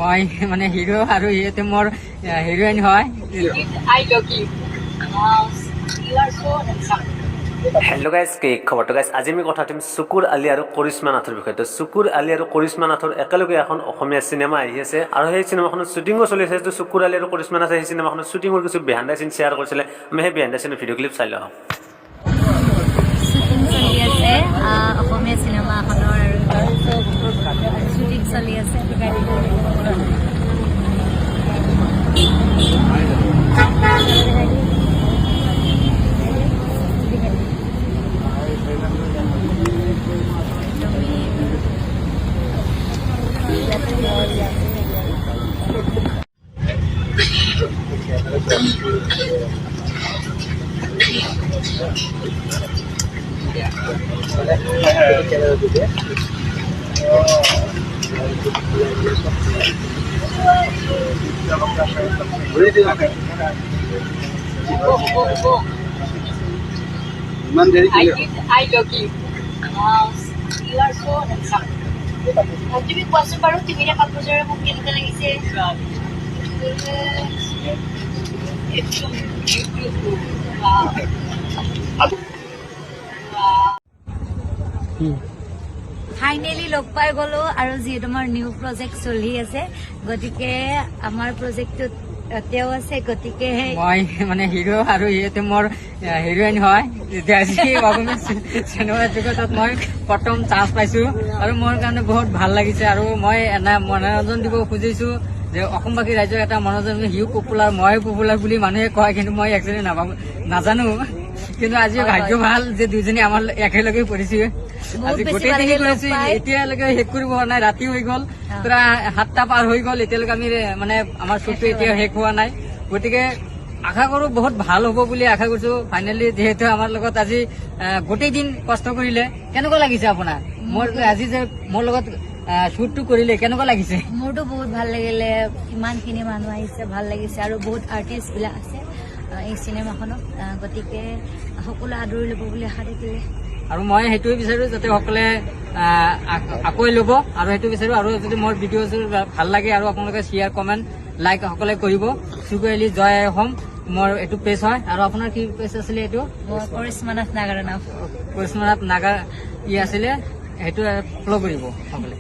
মই মানে হিৰো আৰু ইহঁতে মোৰ হিৰোইন হয়। I love you. You are so handsome. Hello' guys কি খবৰটো গাইজ আজি আমি কথা পাতিম চুকুৰ আলি আৰু কৰিশ্মা নাথৰ বিষয়ে। তো চুকুৰ আলি আৰু কৰিশ্মা নাথৰ একেলগে এখন অসমীয়া চিনেমা আহি আছে আৰু সেই চিনেমাখনৰ শ্বুটিঙো চলি আছে। তো চুকুৰ আলি আৰু কৰিশ্মা নাথে সেই চিনেমাখনৰ শ্বুটিঙৰ কিছু বিহাইণ্ড দ্য চিন শ্বেয়াৰ কৰিছিলে। আমি সেই বিহাইণ্ড দ্য চিনৰ ভিডিঅ' ক্লিপ চাই লওঁ। শ্বুটিং চলি আছে অসমীয়া চিনেমাখনৰ শ্বুটিং চলি আছে। I love you. You are so handsome. তুমি কোৱাচোন বাৰু তিনিটা কাপোৰযোৰে মোক কেনেকুৱা লাগিছে? ফাইনেলি লগ পাই গলো আৰু যিহেতু আমাৰ নিউ প্ৰজেক্ট চলি আছে গতিকে আমাৰ প্ৰজেক্টটোত তেওঁ আছে গতিকে মই মানে হিৰো আৰু ইহঁতে মোৰ হিৰোইন হয়। এতিয়া আজি অসমীয়া চিনেমা জগতত মই প্ৰথম চান্স পাইছো আৰু মোৰ কাৰণে বহুত ভাল লাগিছে। আৰু মই এনে মনোৰঞ্জন দিব খুজিছো যে অসমবাসী ৰাইজক এটা মনোৰঞ্জন, সিও পপুলাৰ মই পপুলাৰ বুলি মানুহে কয়, কিন্তু মই একচুৱেলি নাজানো। কিন্তু আজি ভাগ্য ভাল যে দুইজনী আমাৰ একেলগে পৰিছে। আজি গোটেইখিনি কৰিছো, এতিয়ালৈকে শেষ কৰিব হোৱা নাই, ৰাতি হৈ গ'ল, পুৰা 7টা পাৰ হৈ গ'ল, এতিয়ালৈকে আমি মানে আমাৰ শ্বুটটো এতিয়া শেষ হোৱা নাই। গতিকে আশা কৰো বহুত ভাল হ'ব বুলি আশা কৰিছো। ফাইনেলি যিহেতু আমাৰ লগত আজি গোটেই দিন কষ্ট কৰিলে, কেনেকুৱা লাগিছে আপোনাৰ? মোৰ আজি যে মোৰ লগত শ্বুটটো কৰিলে কেনেকুৱা লাগিছে? মোৰতো বহুত ভাল লাগিলে, ইমানখিনি মানুহ আহিছে, ভাল লাগিছে আৰু বহুত আৰ্টিষ্ট বিলাক আছে এই চিনেমাখনত, গতিকে সকলো আদৰি ল'ব বুলি আশা থাকিলে। আৰু মই সেইটোৱে বিচাৰো যাতে সকলোৱে আঁকোৱাই ল'ব, আৰু সেইটো বিচাৰো। আৰু যদি মোৰ ভিডিঅ' ভাল লাগে আৰু আপোনালোকে শ্বেয়াৰ কমেণ্ট লাইক সকলোৱে কৰিব। চুকুৰ আলি জয় অসম মোৰ এইটো পেজ হয়। আৰু আপোনাৰ কি পেজ আছিলে? এইটো কৰিশ্মা নাথ নাগাৰ নাম, কৰিশ্মা নাথ নাগাৰ আছিলে, সেইটো ফ'ল' কৰিব সকলোৱে।